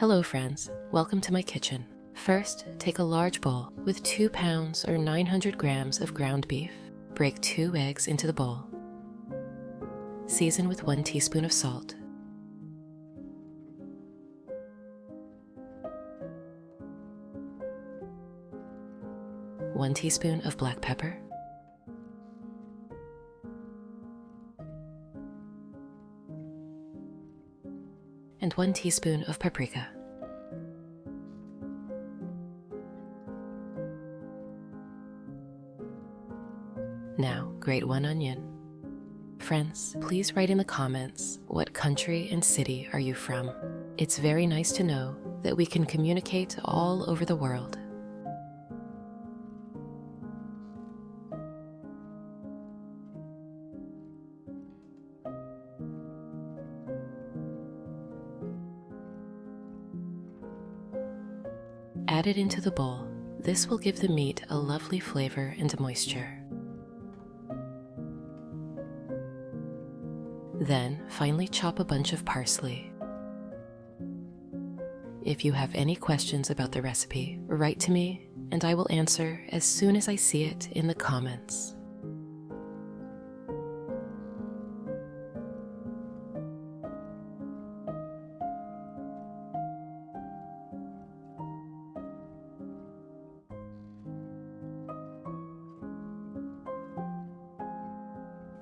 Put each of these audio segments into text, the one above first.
Hello friends, welcome to my kitchen. First, take a large bowl with 2 pounds or 900 grams of ground beef. Break 2 eggs into the bowl. Season with 1 teaspoon of salt. One teaspoon of black pepper. And 1 teaspoon of paprika. Now, grate 1 onion. Friends, please write in the comments what country and city are you from. It's very nice to know that we can communicate all over the world. Add it into the bowl. This will give the meat a lovely flavor and moisture. Then, finely chop a bunch of parsley. If you have any questions about the recipe, write to me and I will answer as soon as I see it in the comments.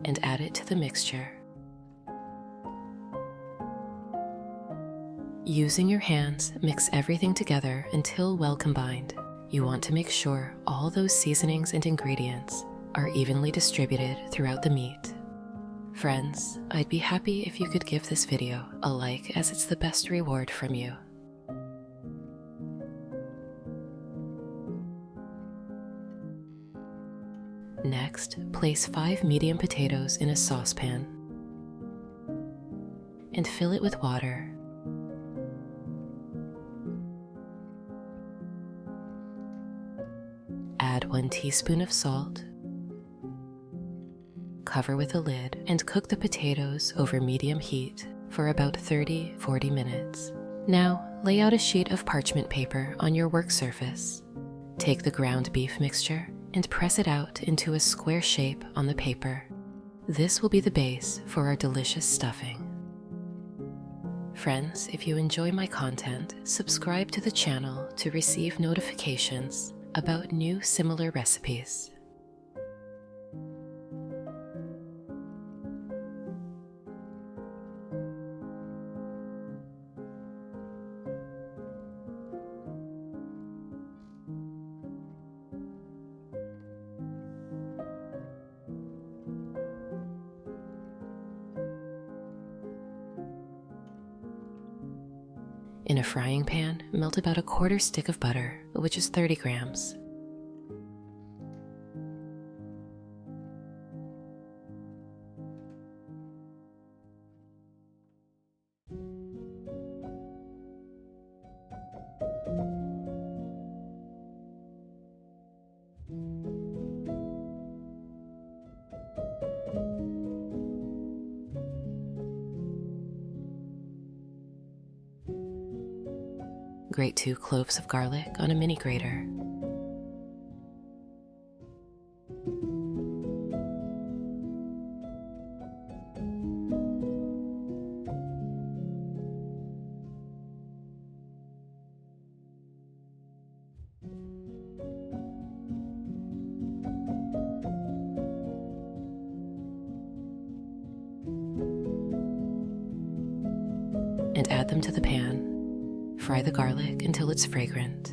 And add it to the mixture. Using your hands, mix everything together until well combined. You want to make sure all those seasonings and ingredients are evenly distributed throughout the meat. Friends, I'd be happy if you could give this video a like, as it's the best reward from you. Next, place 5 medium potatoes in a saucepan and fill it with water. Add 1 teaspoon of salt. Cover with a lid and cook the potatoes over medium heat for about 30-40 minutes. Now, lay out a sheet of parchment paper on your work surface. Take the ground beef mixture and press it out into a square shape on the paper. This will be the base for our delicious stuffing. Friends, if you enjoy my content, subscribe to the channel to receive notifications about new similar recipes. In a frying pan, melt about a 1/4 stick of butter, which is 30 grams. Grate 2 cloves of garlic on a mini grater. And add them to the pan. Fry the garlic until it's fragrant.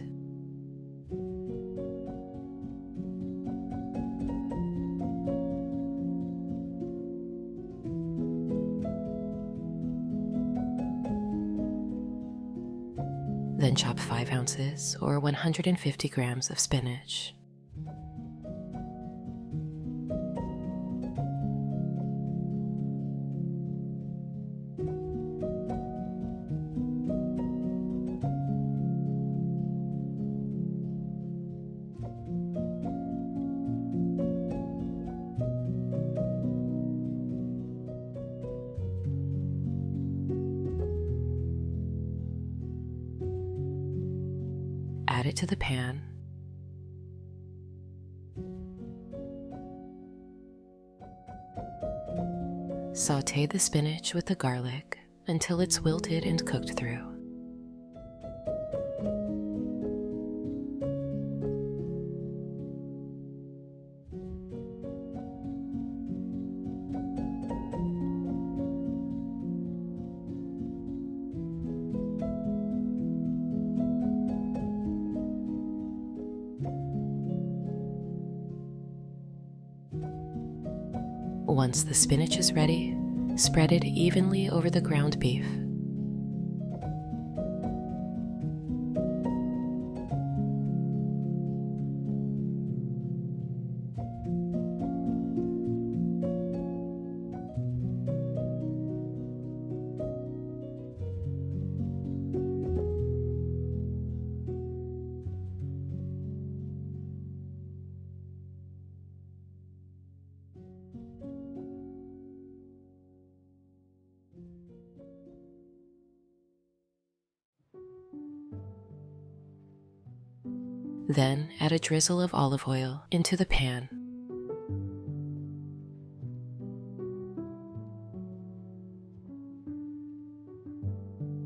Then chop 5 ounces or 150 grams of spinach. add it to the pan. Sauté the spinach with the garlic until it's wilted and cooked through. Once the spinach is ready, spread it evenly over the ground beef. Then add a drizzle of olive oil into the pan.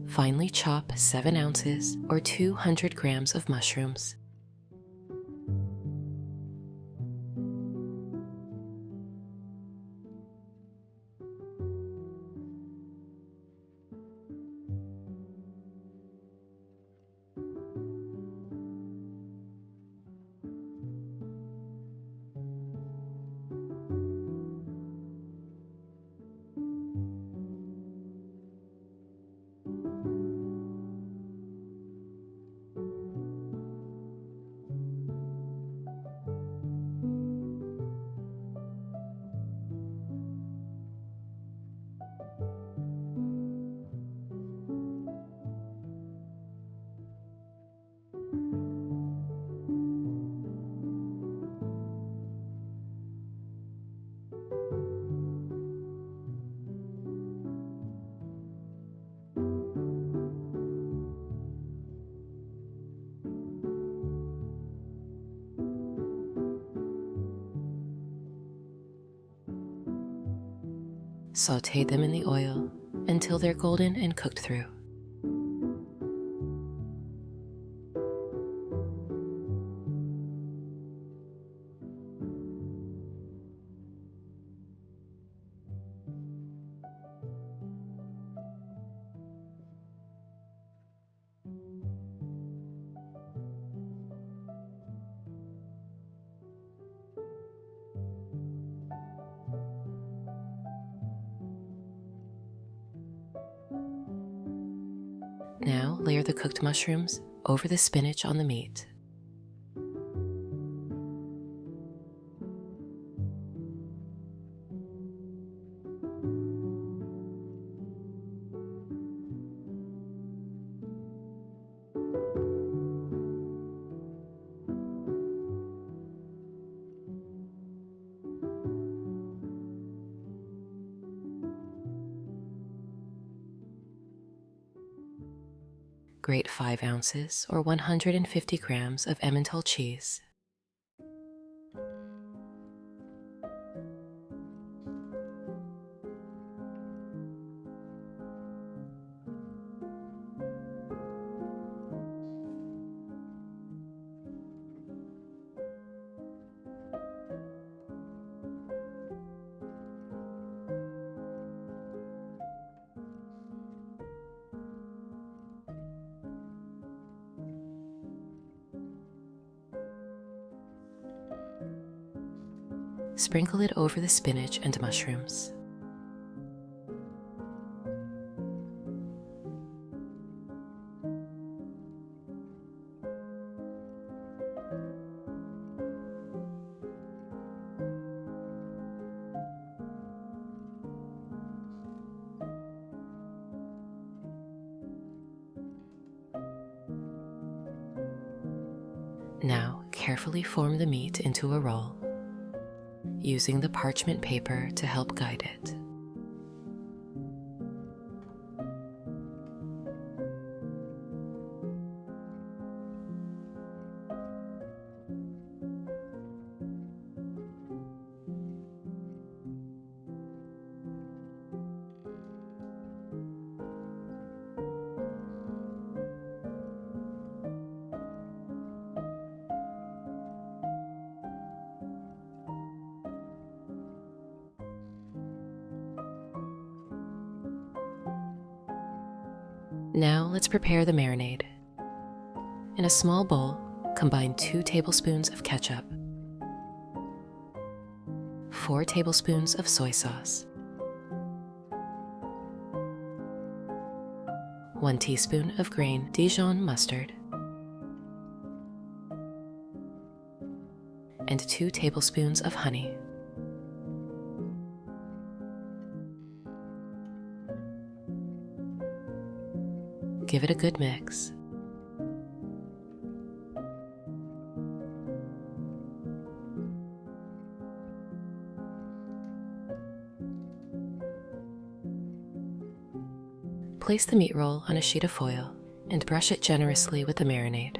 Finely chop 7 ounces or 200 grams of mushrooms. Sauté them in the oil until they're golden and cooked through. Now layer the cooked mushrooms over the spinach on the meat. Grate 5 ounces or 150 grams of Emmental cheese. Sprinkle it over the spinach and mushrooms. Now, carefully form the meat into a roll, using the parchment paper to help guide it. Now let's prepare the marinade. In a small bowl, combine 2 tablespoons of ketchup, 4 tablespoons of soy sauce, 1 teaspoon of grain Dijon mustard, and 2 tablespoons of honey. Give it a good mix. Place the meat roll on a sheet of foil and brush it generously with the marinade.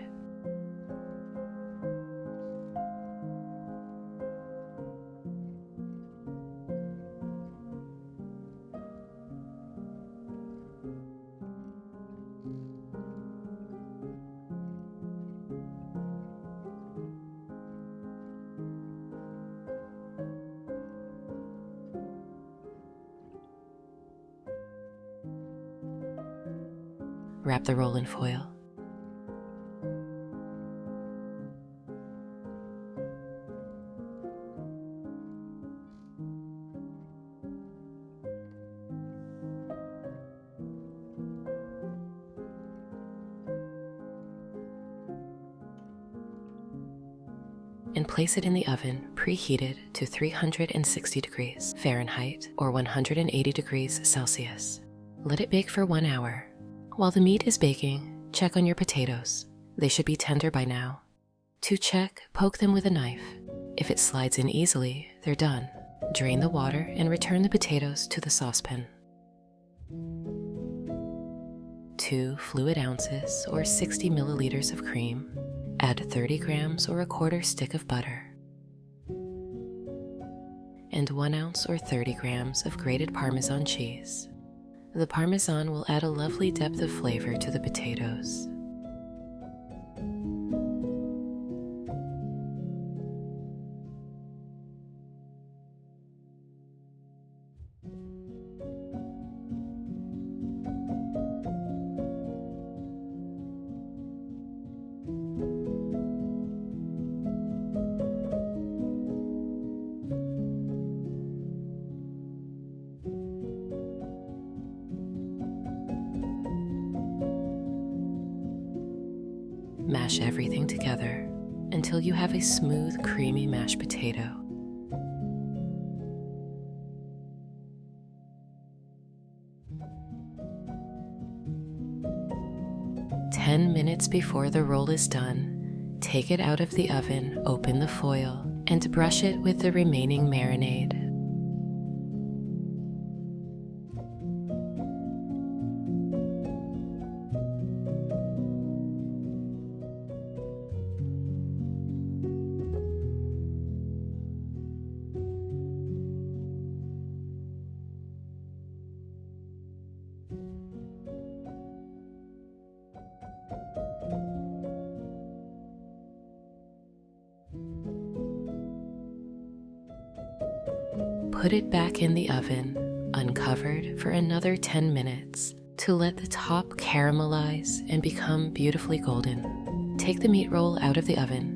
Wrap the roll in foil. And place it in the oven preheated to 360 degrees Fahrenheit or 180 degrees Celsius. Let it bake for 1 hour. While the meat is baking, check on your potatoes. They should be tender by now. To check, poke them with a knife. If it slides in easily, they're done. Drain the water and return the potatoes to the saucepan. 2 fluid ounces or 60 milliliters of cream. Add 30 grams or a quarter stick of butter. And 1 ounce or 30 grams of grated Parmesan cheese. The Parmesan will add a lovely depth of flavor to the potatoes. Mash everything together until you have a smooth, creamy mashed potato. "10 minutes before the roll is done, take it out of the oven, open the foil, and brush it with the remaining marinade. Put it back in the oven, uncovered, for another 10 minutes to let the top caramelize and become beautifully golden. Take the meat roll out of the oven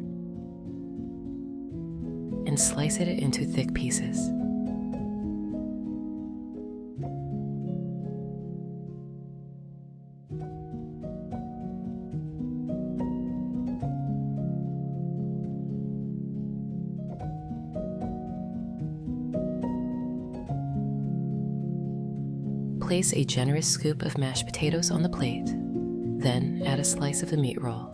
and slice it into thick pieces. Place a generous scoop of mashed potatoes on the plate, then add a slice of the meat roll.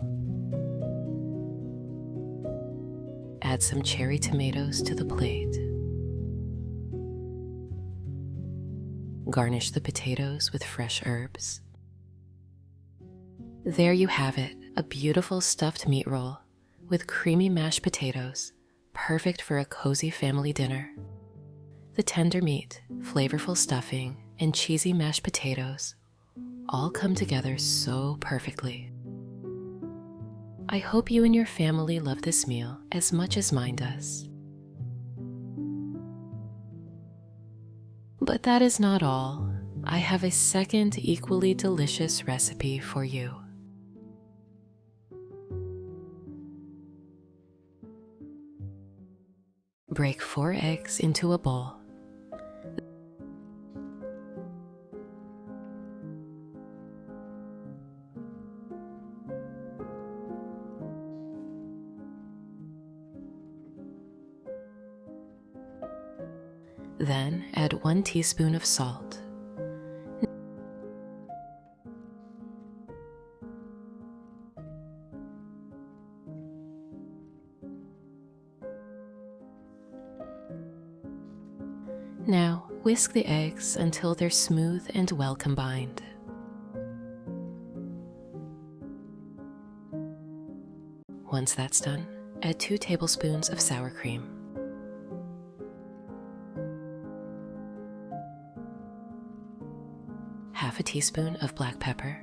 Add some cherry tomatoes to the plate. Garnish the potatoes with fresh herbs. There you have it, a beautiful stuffed meat roll with creamy mashed potatoes, perfect for a cozy family dinner. The tender meat, flavorful stuffing, and cheesy mashed potatoes all come together so perfectly. I hope you and your family love this meal as much as mine does. But that is not all. I have a second equally delicious recipe for you. Break 4 eggs into a bowl. Then add 1 teaspoon of salt. Now, whisk the eggs until they're smooth and well combined. Once that's done, add 2 tablespoons of sour cream. Half a teaspoon of black pepper,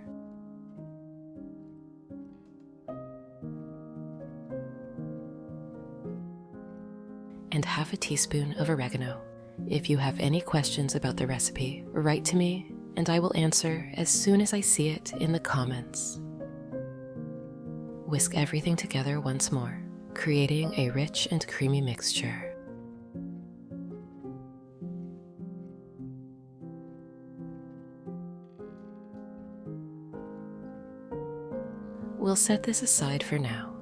and half a teaspoon of oregano. If you have any questions about the recipe, write to me and I will answer as soon as I see it in the comments. Whisk everything together once more, creating a rich and creamy mixture. We'll set this aside for now.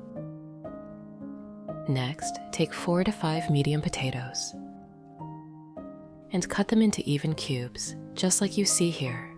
Next, take 4 to 5 medium potatoes and cut them into even cubes, just like you see here.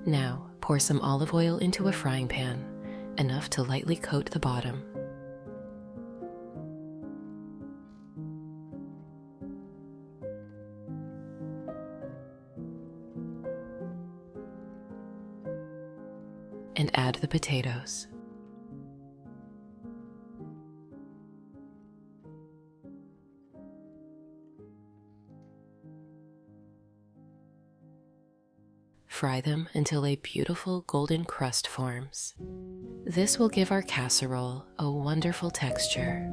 Now, pour some olive oil into a frying pan, enough to lightly coat the bottom. And add the potatoes. Fry them until a beautiful golden crust forms. This will give our casserole a wonderful texture.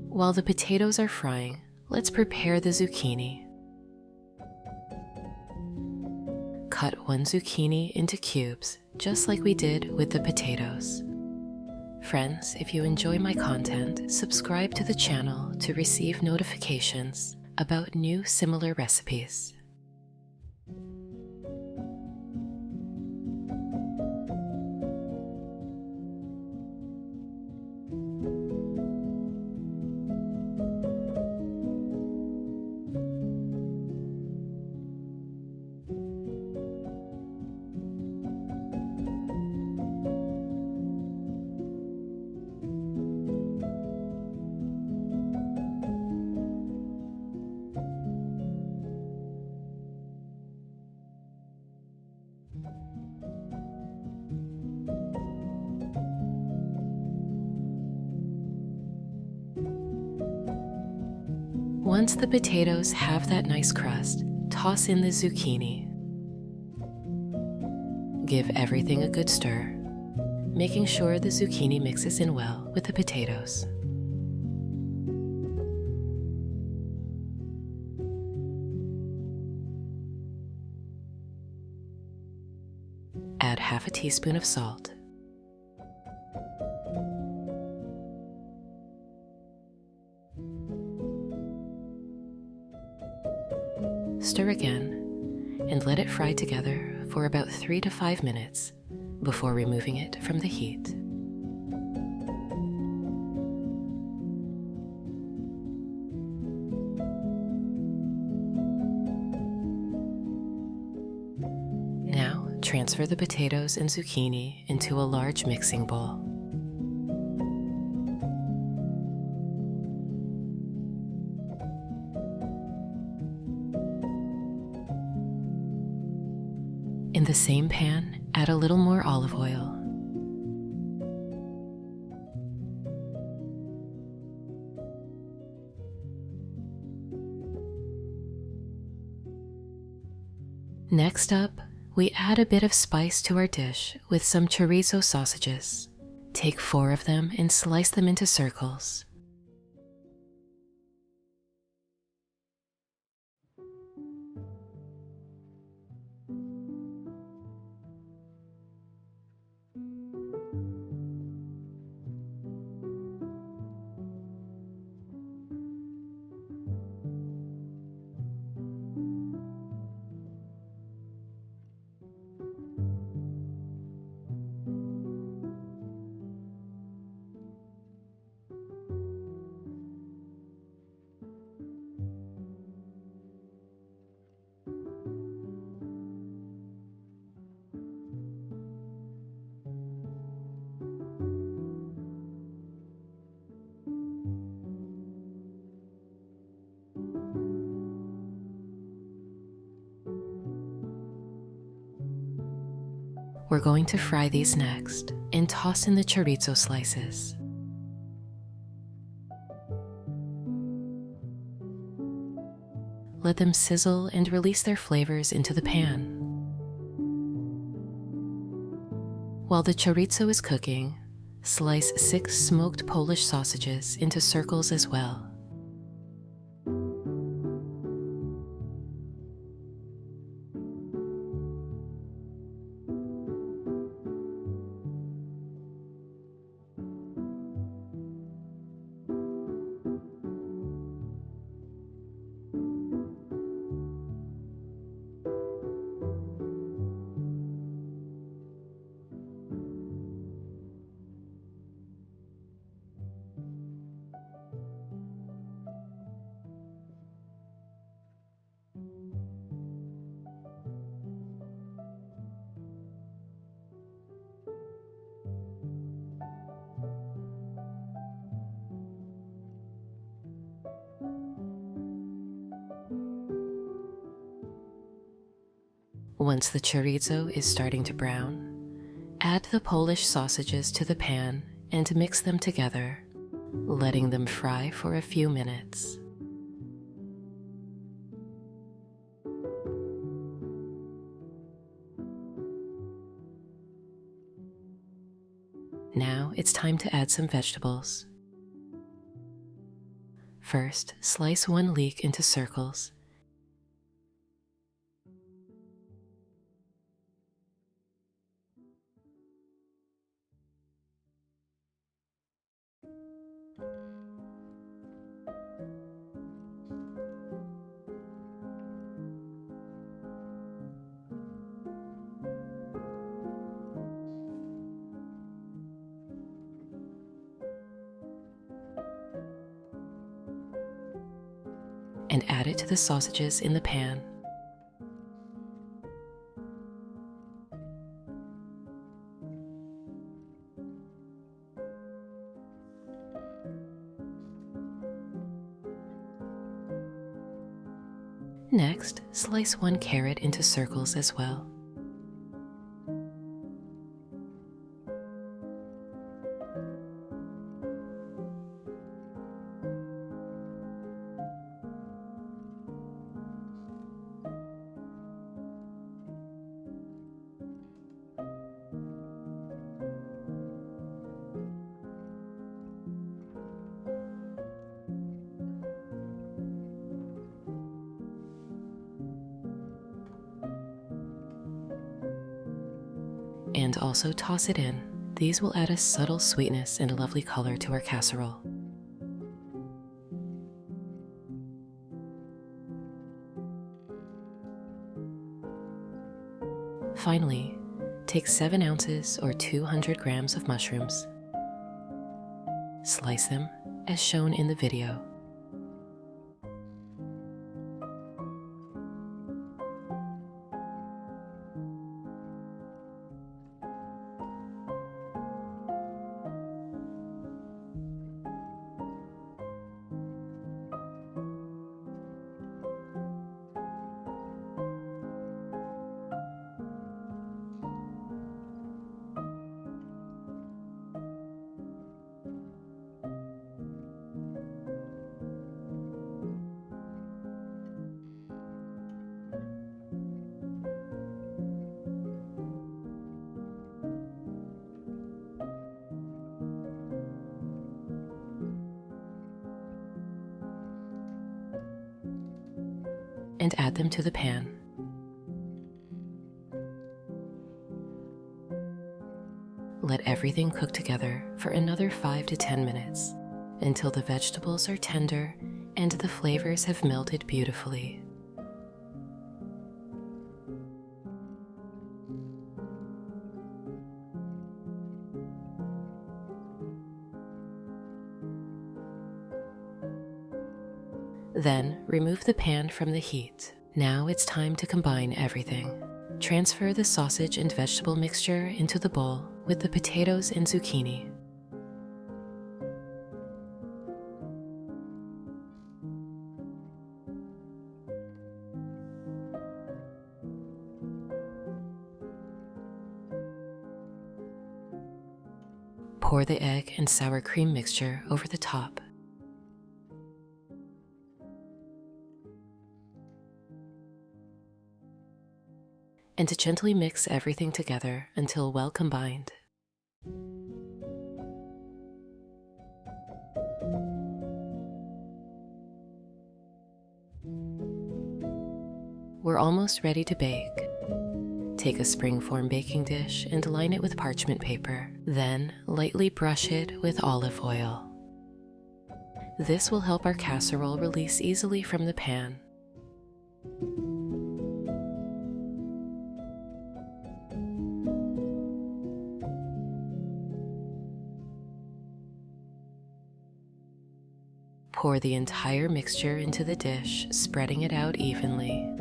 While the potatoes are frying, let's prepare the zucchini. Cut 1 zucchini into cubes, just like we did with the potatoes. Friends, if you enjoy my content, subscribe to the channel to receive notifications about new similar recipes. Once the potatoes have that nice crust, toss in the zucchini. Give everything a good stir, making sure the zucchini mixes in well with the potatoes. Add half a teaspoon of salt. Stir again and let it fry together for about 3 to 5 minutes before removing it from the heat. Now, transfer the potatoes and zucchini into a large mixing bowl. In the same pan, add a little more olive oil. Next up, we add a bit of spice to our dish with some chorizo sausages. Take 4 of them and slice them into circles. We're going to fry these next and toss in the chorizo slices. Let them sizzle and release their flavors into the pan. While the chorizo is cooking, slice 6 smoked Polish sausages into circles as well. Once the chorizo is starting to brown, add the Polish sausages to the pan and mix them together, letting them fry for a few minutes. Now it's time to add some vegetables. First, slice 1 leek into circles. And add it to the sausages in the pan. Next, slice 1 carrot into circles as well. and also toss it in. These will add a subtle sweetness and a lovely color to our casserole. Finally, take 7 ounces or 200 grams of mushrooms. Slice them as shown in the video. And add them to the pan. Let everything cook together for another 5 to 10 minutes until the vegetables are tender and the flavors have melted beautifully. Then remove the pan from the heat. Now it's time to combine everything. Transfer the sausage and vegetable mixture into the bowl with the potatoes and zucchini. Pour the egg and sour cream mixture over the top. And to gently mix everything together until well combined. We're almost ready to bake. Take a springform baking dish and line it with parchment paper. Then lightly brush it with olive oil. This will help our casserole release easily from the pan. Pour the entire mixture into the dish, spreading it out evenly.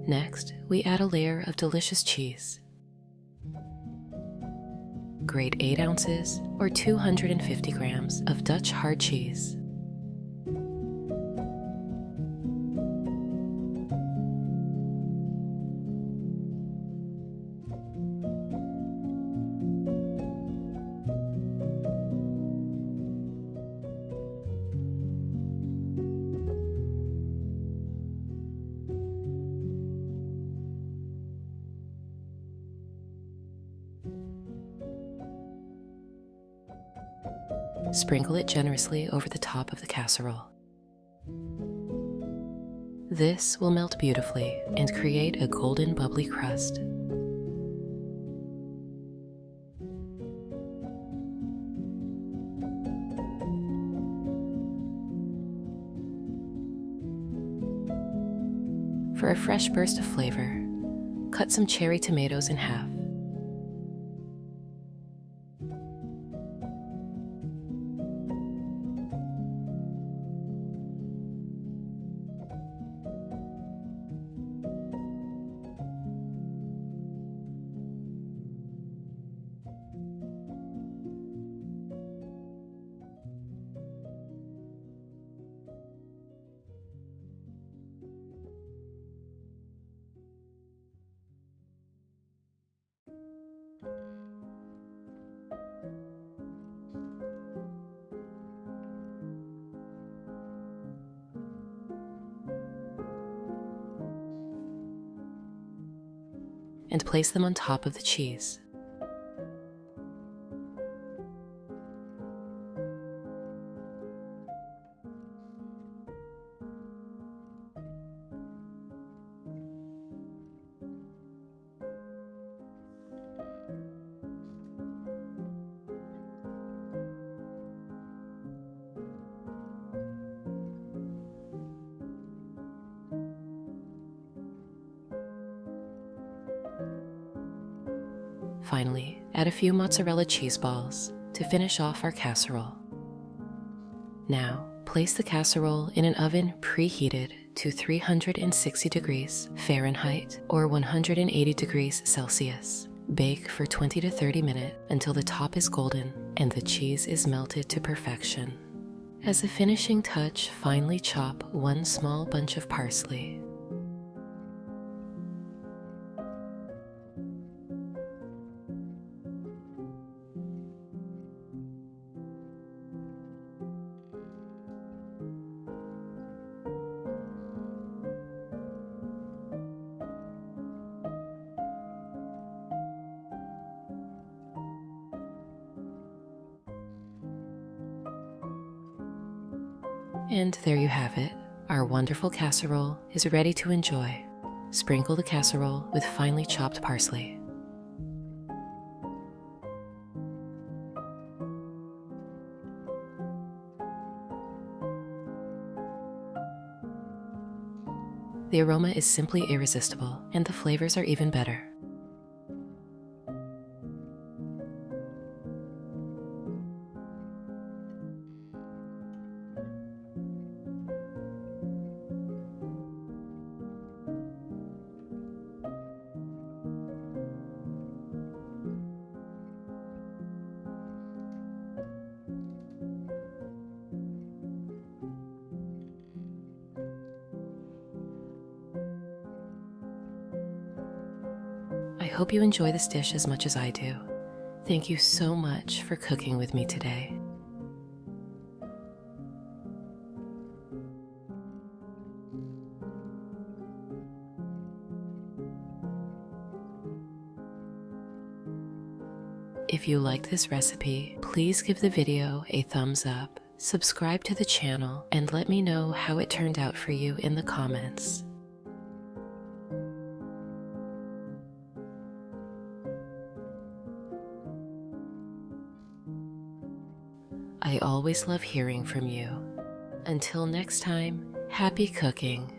Next, we add a layer of delicious cheese. Grate 8 ounces or 250 grams of Dutch hard cheese. Sprinkle it generously over the top of the casserole. This will melt beautifully and create a golden bubbly crust. For a fresh burst of flavor, cut some cherry tomatoes in half. and place them on top of the cheese. Finally, add a few mozzarella cheese balls to finish off our casserole. Now, place the casserole in an oven preheated to 360 degrees Fahrenheit or 180 degrees Celsius. Bake for 20 to 30 minutes until the top is golden and the cheese is melted to perfection. As a finishing touch, finely chop one small bunch of parsley. And there you have it. Our wonderful casserole is ready to enjoy. Sprinkle the casserole with finely chopped parsley. The aroma is simply irresistible, and the flavors are even better. I hope you enjoy this dish as much as I do. Thank you so much for cooking with me today. If you liked this recipe, please give the video a thumbs up, subscribe to the channel, and let me know how it turned out for you in the comments. I always love hearing from you. Until next time, happy cooking.